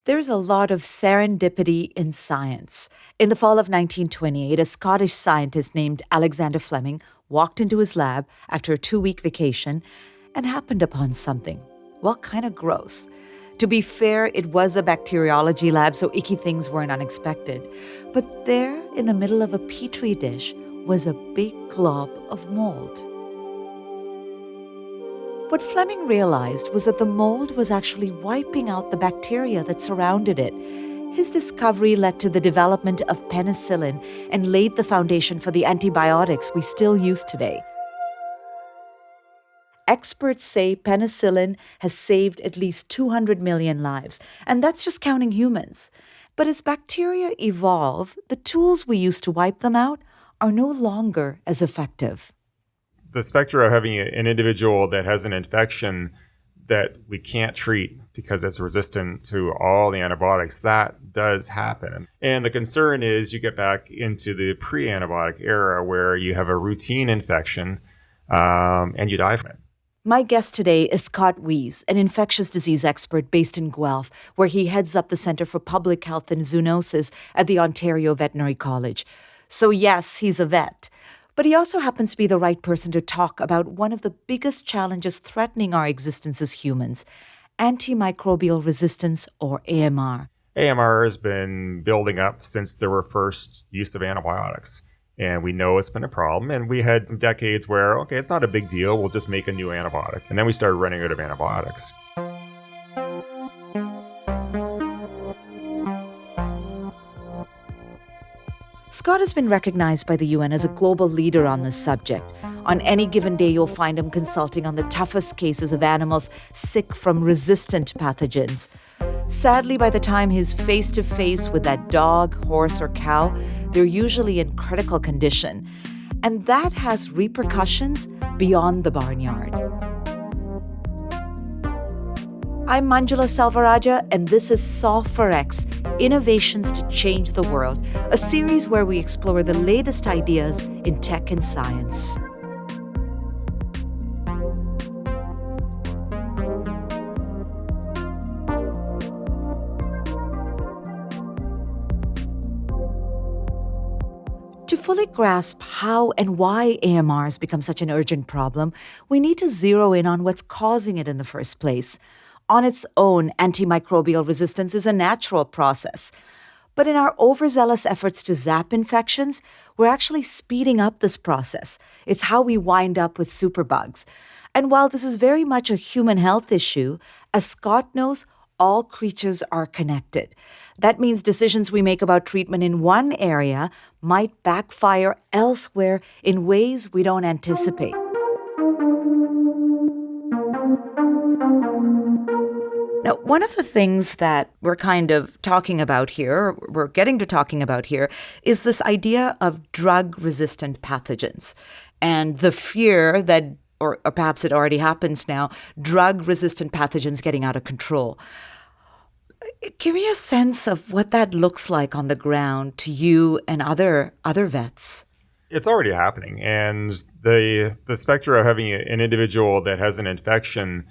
There's a lot of serendipity in science. In the fall of 1928, a Scottish scientist named Alexander Fleming walked into his lab after a 2 week vacation and happened upon something. Well, kind of gross. To be fair, it was a bacteriology lab, so icky things weren't unexpected. But there, in the middle of a petri dish, was a big glob of mold. What Fleming realized was that the mold was actually wiping out the bacteria that surrounded it. His discovery led to the development of penicillin and laid the foundation for the antibiotics we still use today. Experts say penicillin has saved at least 200 million lives, and that's just counting humans. But as bacteria evolve, the tools we use to wipe them out are no longer as effective. The specter of having an individual that has an infection that we can't treat because it's resistant to all the antibiotics, that does happen. And the concern is you get back into the pre-antibiotic era where you have a routine infection and you die from it. My guest today is Scott Weese, an infectious disease expert based in Guelph, where he heads up the Center for Public Health and Zoonoses at the Ontario Veterinary College. So yes, he's a vet. But he also happens to be the right person to talk about one of the biggest challenges threatening our existence as humans, antimicrobial resistance, or AMR. AMR has been building up since there were first use of antibiotics. And we know it's been a problem. And we had decades where, okay, it's not a big deal. We'll just make a new antibiotic. And then we started running out of antibiotics. Scott has been recognized by the UN as a global leader on this subject. On any given day, you'll find him consulting on the toughest cases of animals sick from resistant pathogens. Sadly, by the time he's face-to-face with that dog, horse, or cow, they're usually in critical condition. And that has repercussions beyond the barnyard. I'm Manjula Selvarajah, and this is Solve for X, Innovations to Change the World, a series where we explore the latest ideas in tech and science. To fully grasp how and why AMR has become such an urgent problem, we need to zero in on what's causing it in the first place. On its own, antimicrobial resistance is a natural process. But in our overzealous efforts to zap infections, we're actually speeding up this process. It's how we wind up with superbugs. And while this is very much a human health issue, as Scott knows, all creatures are connected. That means decisions we make about treatment in one area might backfire elsewhere in ways we don't anticipate. Now, one of the things that we're kind of talking about here, we're getting to talking about here, is this idea of drug-resistant pathogens and the fear that, or perhaps it already happens now, drug-resistant pathogens getting out of control. Give me a sense of what that looks like on the ground to you and other vets. It's already happening. And the specter of having an individual that has an infection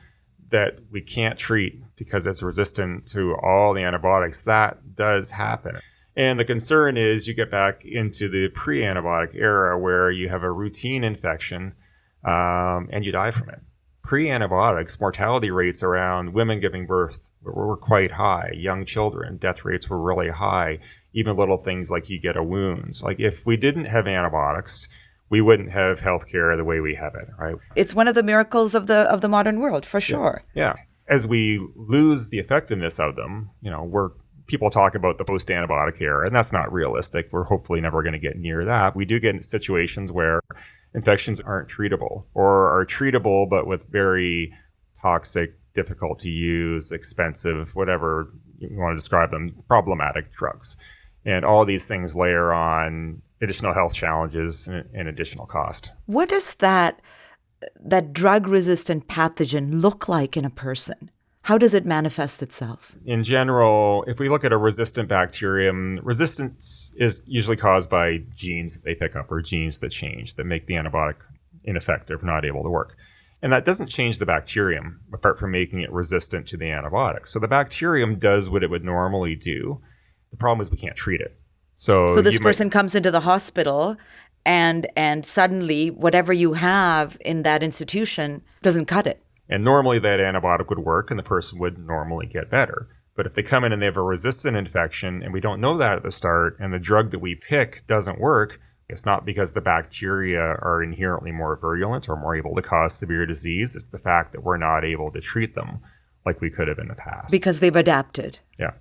that we can't treat because it's resistant to all the antibiotics, that does happen. And the concern is you get back into the pre-antibiotic era where you have a routine infection and you die from it. Pre-antibiotics, mortality rates around women giving birth were quite high. Young children, death rates were really high. Even little things like you get a wound. Like if we didn't have antibiotics, we wouldn't have healthcare the way we have it, right? It's one of the miracles of the modern world, for sure. Yeah. As we lose the effectiveness of them, people talk about the post-antibiotic era, and that's not realistic. We're hopefully never going to get near that. We do get in situations where infections aren't treatable or are treatable, but with very toxic, difficult to use, expensive, whatever you want to describe them, problematic drugs. And all these things layer on additional health challenges and additional cost. What does that drug-resistant pathogen look like in a person? How does it manifest itself? In general, if we look at a resistant bacterium, resistance is usually caused by genes that they pick up or genes that change that make the antibiotic ineffective, not able to work. And that doesn't change the bacterium, apart from making it resistant to the antibiotic. So the bacterium does what it would normally do. The problem is we can't treat it. So this person comes into the hospital and suddenly whatever you have in that institution doesn't cut it. And normally that antibiotic would work and the person would normally get better. But if they come in and they have a resistant infection and we don't know that at the start and the drug that we pick doesn't work, it's not because the bacteria are inherently more virulent or more able to cause severe disease. It's the fact that we're not able to treat them like we could have in the past. Because they've adapted. Yeah.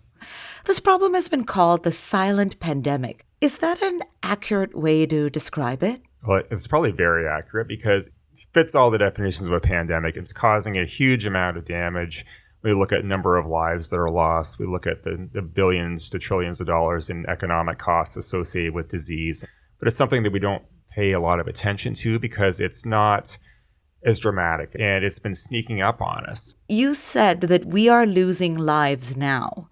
This problem has been called the silent pandemic. Is that an accurate way to describe it? Well, it's probably very accurate because it fits all the definitions of a pandemic. It's causing a huge amount of damage. We look at number of lives that are lost. We look at the billions to trillions of dollars in economic costs associated with disease. But it's something that we don't pay a lot of attention to because it's not as dramatic and it's been sneaking up on us. You said that we are losing lives now.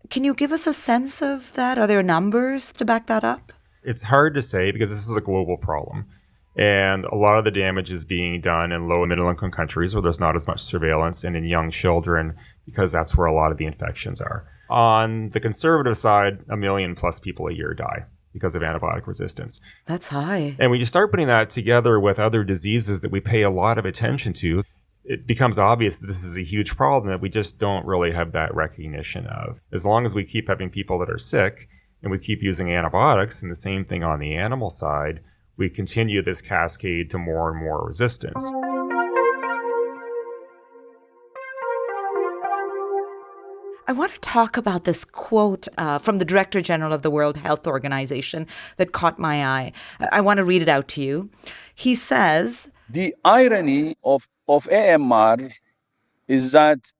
Can you give us a sense of that? Are there numbers to back that up? It's hard to say because this is a global problem. And a lot of the damage is being done in low and middle income countries where there's not as much surveillance and in young children because that's where a lot of the infections are. On the conservative side, 1 million plus people a year die because of antibiotic resistance. That's high. And when you start putting that together with other diseases that we pay a lot of attention to, it becomes obvious that this is a huge problem that we just don't really have that recognition of. As long as we keep having people that are sick and we keep using antibiotics and the same thing on the animal side, we continue this cascade to more and more resistance. I want to talk about this quote from the Director General of the World Health Organization that caught my eye. I want to read it out to you. He says, "The irony of AMR is that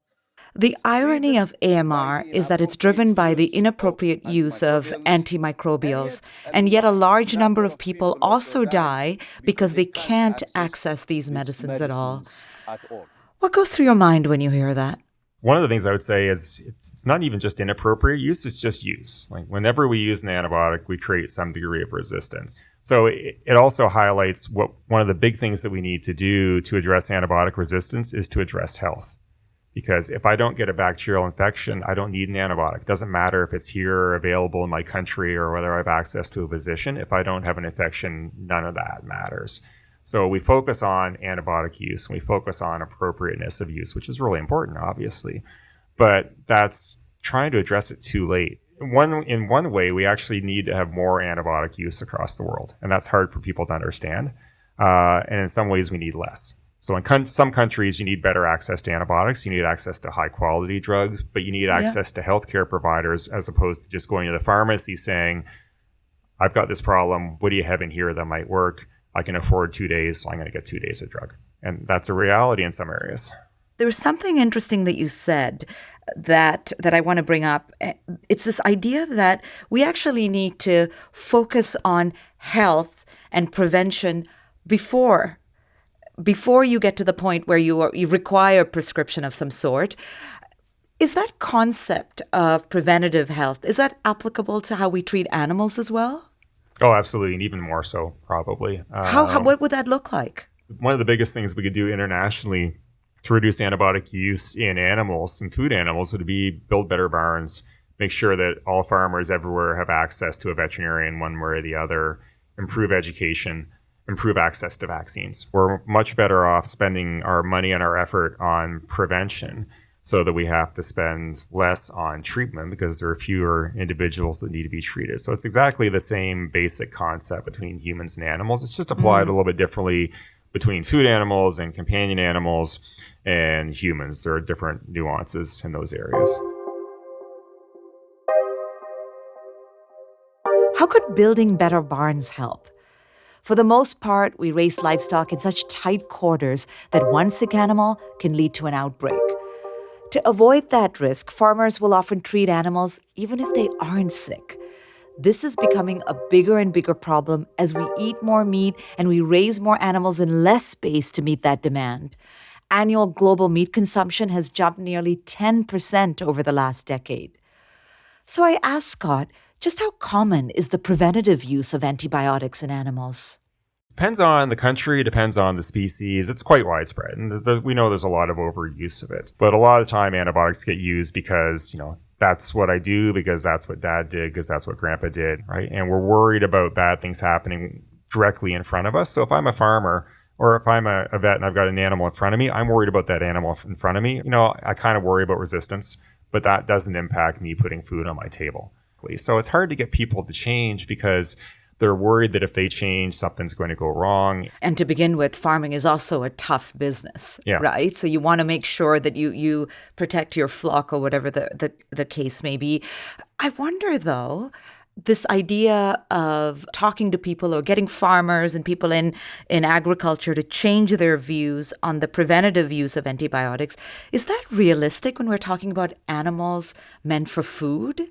the irony of AMR is that it's driven by the inappropriate use of antimicrobials, and yet a large number of people also die because they can't access these medicines at all." What goes through your mind when you hear that? One of the things I would say is it's not even just inappropriate use, it's just use. Like whenever we use an antibiotic, we create some degree of resistance. So it also highlights what one of the big things that we need to do to address antibiotic resistance is to address health. Because if I don't get a bacterial infection, I don't need an antibiotic. It doesn't matter if it's here or available in my country or whether I have access to a physician. If I don't have an infection, none of that matters. So we focus on antibiotic use and we focus on appropriateness of use, which is really important, obviously. But that's trying to address it too late. In one way, we actually need to have more antibiotic use across the world. And that's hard for people to understand. And in some ways, we need less. So in some countries, you need better access to antibiotics. You need access to high quality drugs, but you need access to healthcare providers as opposed to just going to the pharmacy saying, I've got this problem. What do you have in here that might work? I can afford 2 days, so I'm going to get 2 days of drug. And that's a reality in some areas. There was something interesting that you said that I want to bring up. It's this idea that we actually need to focus on health and prevention before you get to the point where you require a prescription of some sort. Is that concept of preventative health, is that applicable to how we treat animals as well? Oh, absolutely, and even more so, probably. What would that look like? One of the biggest things we could do internationally to reduce antibiotic use in animals and food animals would be build better barns, make sure that all farmers everywhere have access to a veterinarian one way or the other, improve education, improve access to vaccines. We're much better off spending our money and our effort on prevention so that we have to spend less on treatment because there are fewer individuals that need to be treated. So it's exactly the same basic concept between humans and animals. It's just applied a little bit differently between food animals and companion animals and humans. There are different nuances in those areas. How could building better barns help? For the most part, we raise livestock in such tight quarters that one sick animal can lead to an outbreak. To avoid that risk, farmers will often treat animals even if they aren't sick. This is becoming a bigger and bigger problem as we eat more meat and we raise more animals in less space to meet that demand. Annual global meat consumption has jumped nearly 10% over the last decade. So I asked Scott, just how common is the preventative use of antibiotics in animals? Depends on the country, depends on the species. It's quite widespread. And we know there's a lot of overuse of it. But a lot of the time, antibiotics get used because, that's what I do, because that's what dad did, because that's what grandpa did, right? And we're worried about bad things happening directly in front of us. So if I'm a farmer or if I'm a vet and I've got an animal in front of me, I'm worried about that animal in front of me. I kind of worry about resistance, but that doesn't impact me putting food on my table. So it's hard to get people to change because they're worried that if they change, something's going to go wrong. And to begin with, farming is also a tough business, right? So you want to make sure that you protect your flock or whatever the case may be. I wonder, though, this idea of talking to people or getting farmers and people in agriculture to change their views on the preventative use of antibiotics, is that realistic when we're talking about animals meant for food?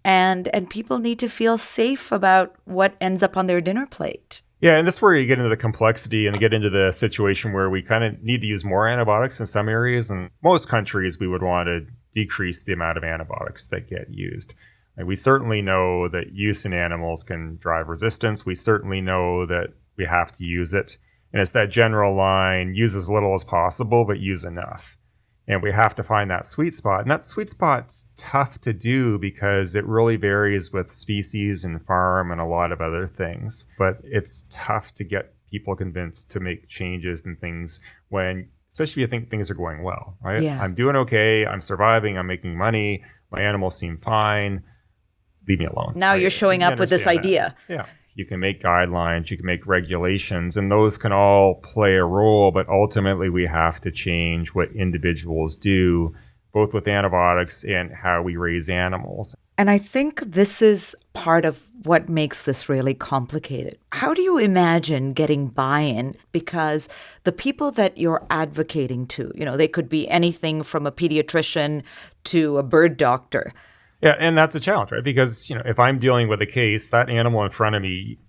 And people need to feel safe about what ends up on their dinner plate. Yeah, and that's where you get into the complexity and get into the situation where we kind of need to use more antibiotics in some areas. And most countries, we would want to decrease the amount of antibiotics that get used. And we certainly know that use in animals can drive resistance. We certainly know that we have to use it. And it's that general line, use as little as possible, but use enough. And we have to find that sweet spot. And that sweet spot's tough to do because it really varies with species and farm and a lot of other things. But it's tough to get people convinced to make changes and things when, especially if you think things are going well, right? Yeah. I'm doing okay. I'm surviving. I'm making money. My animals seem fine. Leave me alone. Now you're showing up with this idea. Yeah. You can make guidelines, you can make regulations, and those can all play a role, but ultimately we have to change what individuals do, both with antibiotics and how we raise animals. And I think this is part of what makes this really complicated. How do you imagine getting buy-in? Because the people that you're advocating to, they could be anything from a pediatrician to a bird doctor. Yeah, and that's a challenge, right? Because, if I'm dealing with a case, that animal in front of me,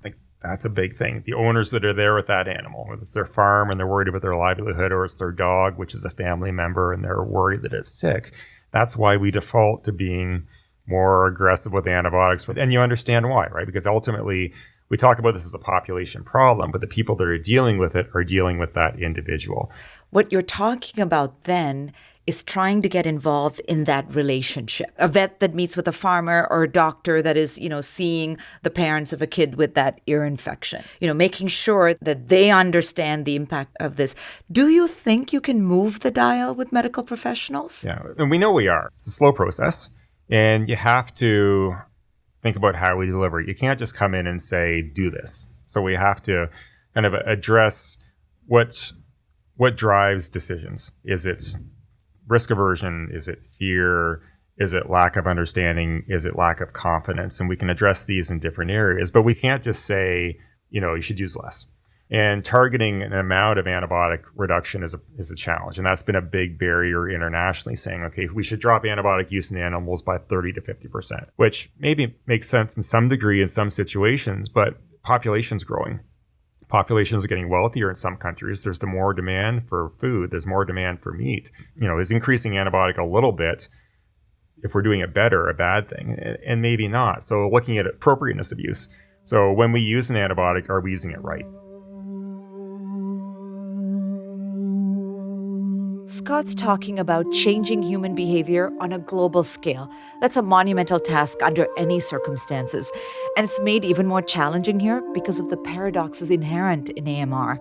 that's a big thing. The owners that are there with that animal, whether it's their farm and they're worried about their livelihood, or it's their dog, which is a family member, and they're worried that it's sick. That's why we default to being more aggressive with antibiotics. And you understand why, right? Because ultimately, we talk about this as a population problem, but the people that are dealing with it are dealing with that individual. What you're talking about then is trying to get involved in that relationship. A vet that meets with a farmer or a doctor that is, seeing the parents of a kid with that ear infection, making sure that they understand the impact of this. Do you think you can move the dial with medical professionals? Yeah, and we know we are. It's a slow process, and you have to think about how we deliver it. You can't just come in and say, do this. So we have to kind of address what drives decisions. Is it risk aversion? Is it fear? Is it lack of understanding? Is it lack of confidence? And we can address these in different areas, but we can't just say, you should use less. And targeting an amount of antibiotic reduction is a challenge. And that's been a big barrier internationally, saying, okay, we should drop antibiotic use in animals by 30 to 50%, which maybe makes sense in some degree in some situations, but population's growing. Populations are getting wealthier in some countries. There's the more demand for food. There's more demand for meat. Is increasing antibiotic a little bit, if we're doing it better, a bad thing? And maybe not. So looking at appropriateness of use. So when we use an antibiotic, are we using it right? Scott's talking about changing human behavior on a global scale. That's a monumental task under any circumstances. And it's made even more challenging here because of the paradoxes inherent in AMR.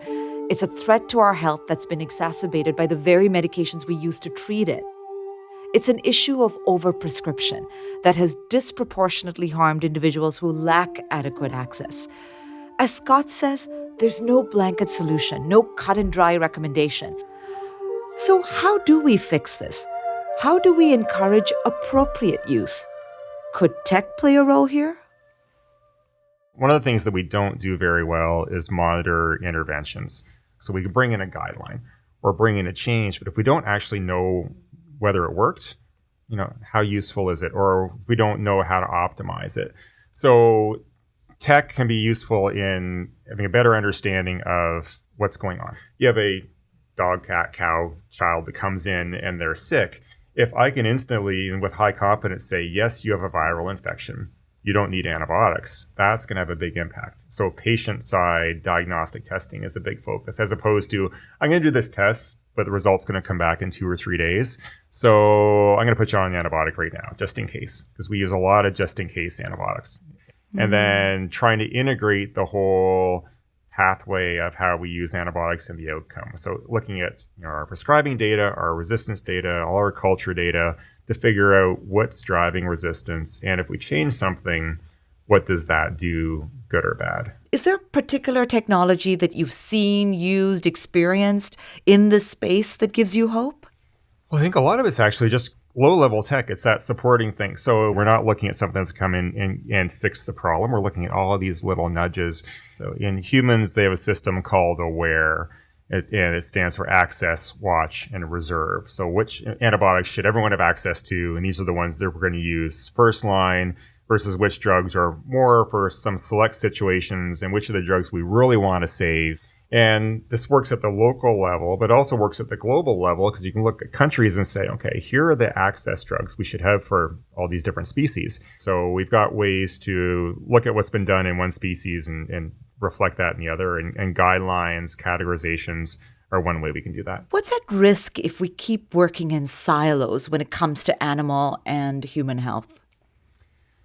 It's a threat to our health that's been exacerbated by the very medications we use to treat it. It's an issue of overprescription that has disproportionately harmed individuals who lack adequate access. As Scott says, there's no blanket solution, no cut and dry recommendation. So how do we fix this? How do we encourage appropriate use? Could tech play a role here? One of the things that we don't do very well is monitor interventions. So we can bring in a guideline or bring in a change, but if we don't actually know whether it worked, how useful is it? Or if we don't know how to optimize it. So tech can be useful in having a better understanding of what's going on. You have a dog, cat, cow, child that comes in and they're sick. If I can instantly and with high confidence say, yes, you have a viral infection, you don't need antibiotics. That's going to have a big impact. So patient side diagnostic testing is a big focus, as opposed to, I'm going to do this test, but the result's going to come back in 2 or 3 days. So I'm going to put you on an antibiotic right now, just in case, because we use a lot of just in case antibiotics. And then trying to integrate the whole pathway of how we use antibiotics and the outcome. So looking at our prescribing data, our resistance data, all our culture data to figure out what's driving resistance. And if we change something, what does that do, good or bad? Is there a particular technology that you've seen, used, experienced in this space that gives you hope? Well, I think a lot of it's actually just low-level tech. It's that supporting thing. So we're not looking at something that's come in and fix the problem. We're looking at all of these little nudges. So in humans, they have a system called AWARE, and it stands for Access, Watch, and Reserve. So which antibiotics should everyone have access to? And these are the ones that we're going to use first line, versus which drugs are more for some select situations, and which are the drugs we really want to save. And this works at the local level, but also works at the global level, because you can look at countries and say, okay, here are the access drugs we should have for all these different species. So we've got ways to look at what's been done in one species and reflect that in the other, and guidelines, categorizations are one way we can do that. What's at risk if we keep working in silos when it comes to animal and human health?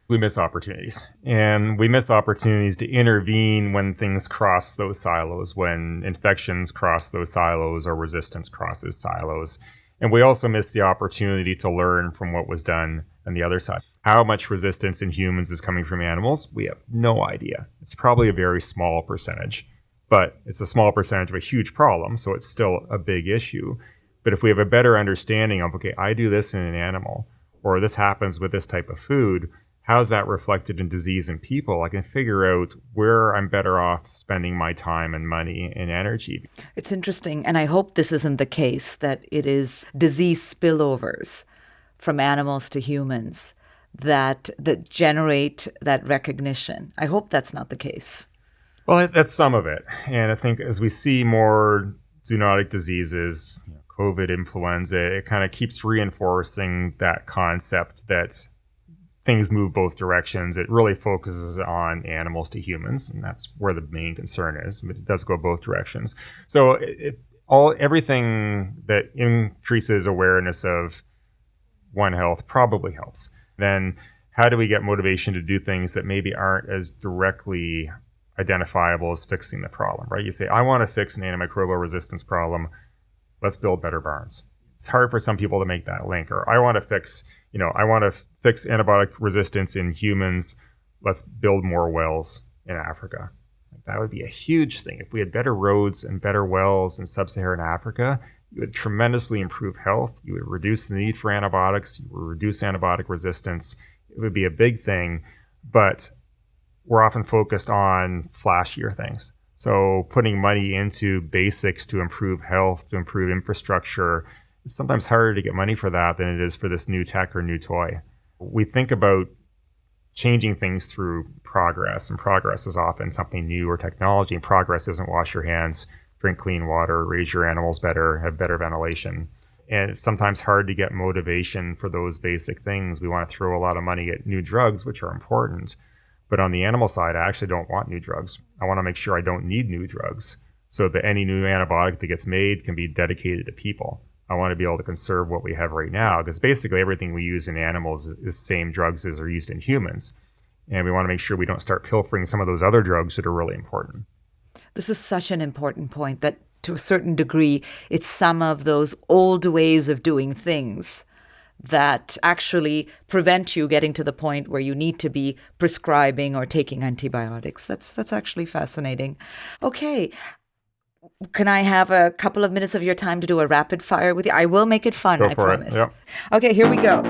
We miss opportunities, and we miss opportunities to intervene when things cross those silos, when infections cross those silos or resistance crosses silos. And we also miss the opportunity to learn from what was done on the other side. How much resistance in humans is coming from animals? We have no idea. It's probably a very small percentage, but it's a small percentage of a huge problem, so it's still a big issue. But if we have a better understanding of, okay, I do this in an animal, or this happens with this type of food, how's that reflected in disease in people? I can figure out where I'm better off spending my time and money and energy. It's interesting, and I hope this isn't the case, that it is disease spillovers from animals to humans that generate that recognition. I hope that's not the case. Well, that's some of it. And I think as we see more zoonotic diseases, COVID, influenza, it kind of keeps reinforcing that concept that things move both directions. It really focuses on animals to humans, and that's where the main concern is. But it does go both directions. So everything that increases awareness of One Health probably helps. Then how do we get motivation to do things that maybe aren't as directly identifiable as fixing the problem, right? You say, I want to fix an antimicrobial resistance problem. Let's build better barns. It's hard for some people to make that link. Or I want to fix antibiotic resistance in humans. Let's build more wells in Africa. That would be a huge thing. If we had better roads and better wells in sub-Saharan Africa, you would tremendously improve health. You would reduce the need for antibiotics. You would reduce antibiotic resistance. It would be a big thing, but we're often focused on flashier things. So putting money into basics to improve health, to improve infrastructure, it's sometimes harder to get money for that than it is for this new tech or new toy. We think about changing things through progress, and progress is often something new or technology. And progress isn't wash your hands, drink clean water, raise your animals better, have better ventilation. And it's sometimes hard to get motivation for those basic things. We want to throw a lot of money at new drugs, which are important. But on the animal side, I actually don't want new drugs. I want to make sure I don't need new drugs, so that any new antibiotic that gets made can be dedicated to people. I want to be able to conserve what we have right now, because basically everything we use in animals is the same drugs as are used in humans. And we want to make sure we don't start pilfering some of those other drugs that are really important. This is such an important point, that to a certain degree, it's some of those old ways of doing things that actually prevent you getting to the point where you need to be prescribing or taking antibiotics. That's actually fascinating. Okay. Can I have a couple of minutes of your time to do a rapid fire with you? I will make it fun, I promise. Yep. Okay, here we go.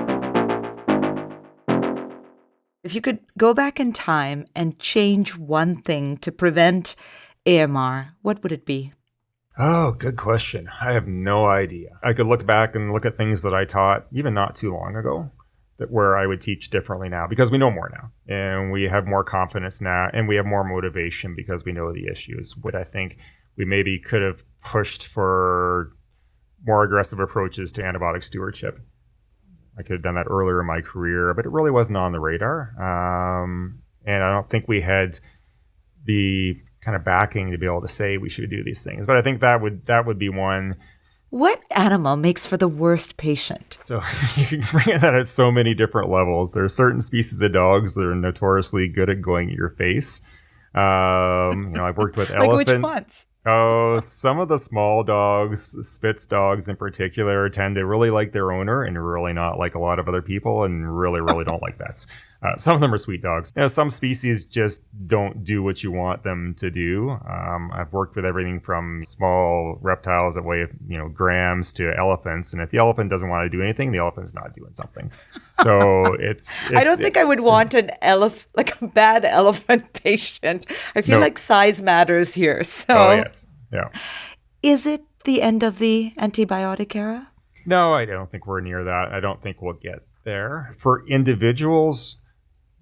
If you could go back in time and change one thing to prevent AMR, what would it be? Oh, good question. I have no idea. I could look back and look at things that I taught even not too long ago, that where I would teach differently now, because we know more now and we have more confidence now and we have more motivation because we know the issues. What I think we maybe could have pushed for more aggressive approaches to antibiotic stewardship. I could have done that earlier in my career, but it really wasn't on the radar. And I don't think we had the kind of backing to be able to say we should do these things. But I think that would be one. What animal makes for the worst patient? So you can bring that at so many different levels. There are certain species of dogs that are notoriously good at going at your face. I've worked with elephants. Like which ones? Oh, some of the small dogs, Spitz dogs in particular, tend to really like their owner and really not like a lot of other people and really, really don't like vets. Some of them are sweet dogs. Some species just don't do what you want them to do. I've worked with everything from small reptiles that weigh, grams to elephants. And if the elephant doesn't want to do anything, the elephant's not doing something. So it's I don't think I would want a bad elephant patient. I feel like size matters here. So. Oh, yes. Yeah. Is it the end of the antibiotic era? No, I don't think we're near that. I don't think we'll get there. For individuals,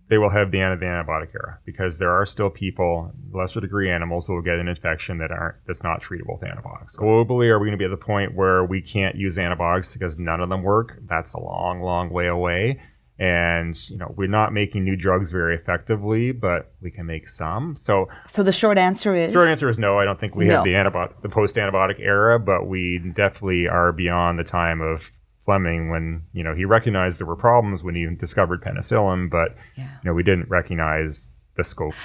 they will have the end of the antibiotic era because there are still people, lesser degree animals, that will get an infection that's not treatable with antibiotics. Globally, are we going to be at the point where we can't use antibiotics because none of them work? That's a long, long way away. And, we're not making new drugs very effectively, but we can make some. So the short answer is? Short answer is no. I don't think we have the post-antibiotic era, but we definitely are beyond the time of Fleming when, he recognized there were problems when he discovered penicillin, but, we didn't recognize the scope.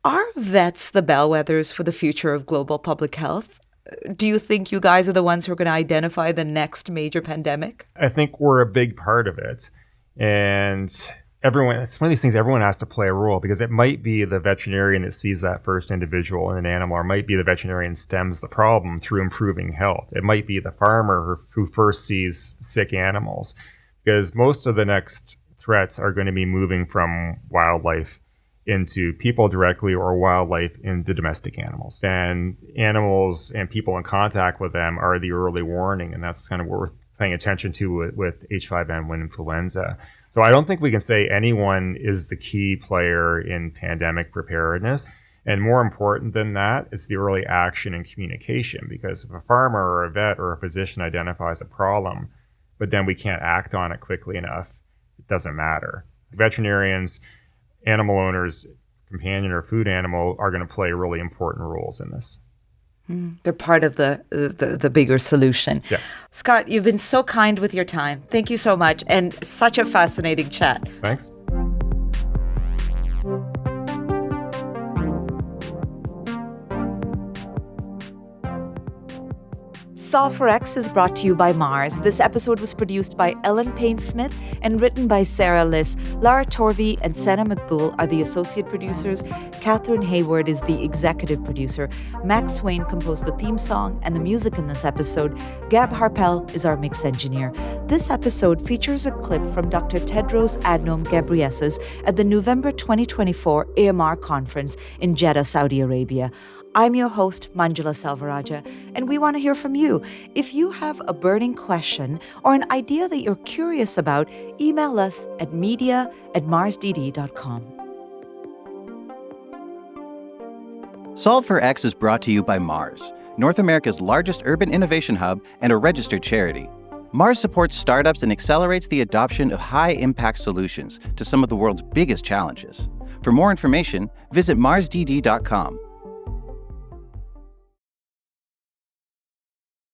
Are vets the bellwethers for the future of global public health? Do you think you guys are the ones who are going to identify the next major pandemic? I think we're a big part of it. And it's one of these things everyone has to play a role because it might be the veterinarian that sees that first individual in an animal, or it might be the veterinarian stems the problem through improving health. It might be the farmer who first sees sick animals, because most of the next threats are going to be moving from wildlife into people directly or wildlife into domestic animals. And animals and people in contact with them are the early warning, and that's kind of what we're paying attention to with H5N1 influenza. So I don't think we can say anyone is the key player in pandemic preparedness. And more important than that is the early action and communication, because if a farmer or a vet or a physician identifies a problem, but then we can't act on it quickly enough, it doesn't matter. Veterinarians, animal owners, companion or food animal are going to play really important roles in this. They're part of the bigger solution. Yeah. Scott, you've been so kind with your time. Thank you so much. And such a fascinating chat. Thanks. Saw for X is brought to you by Mars. This episode was produced by Ellen Payne-Smith and written by Sarah Liss. Lara Torvey and Senna McBool are the associate producers. Catherine Hayward is the executive producer. Max Swain composed the theme song and the music in this episode. Gab Harpel is our mix engineer. This episode features a clip from Dr. Tedros Adhanom Ghebreyesus at the November 2024 AMR conference in Jeddah, Saudi Arabia. I'm your host, Manjula Selvarajah, and we want to hear from you. If you have a burning question or an idea that you're curious about, email us at media@marsdd.com. Solve for X is brought to you by Mars, North America's largest urban innovation hub and a registered charity. Mars supports startups and accelerates the adoption of high-impact solutions to some of the world's biggest challenges. For more information, visit marsdd.com.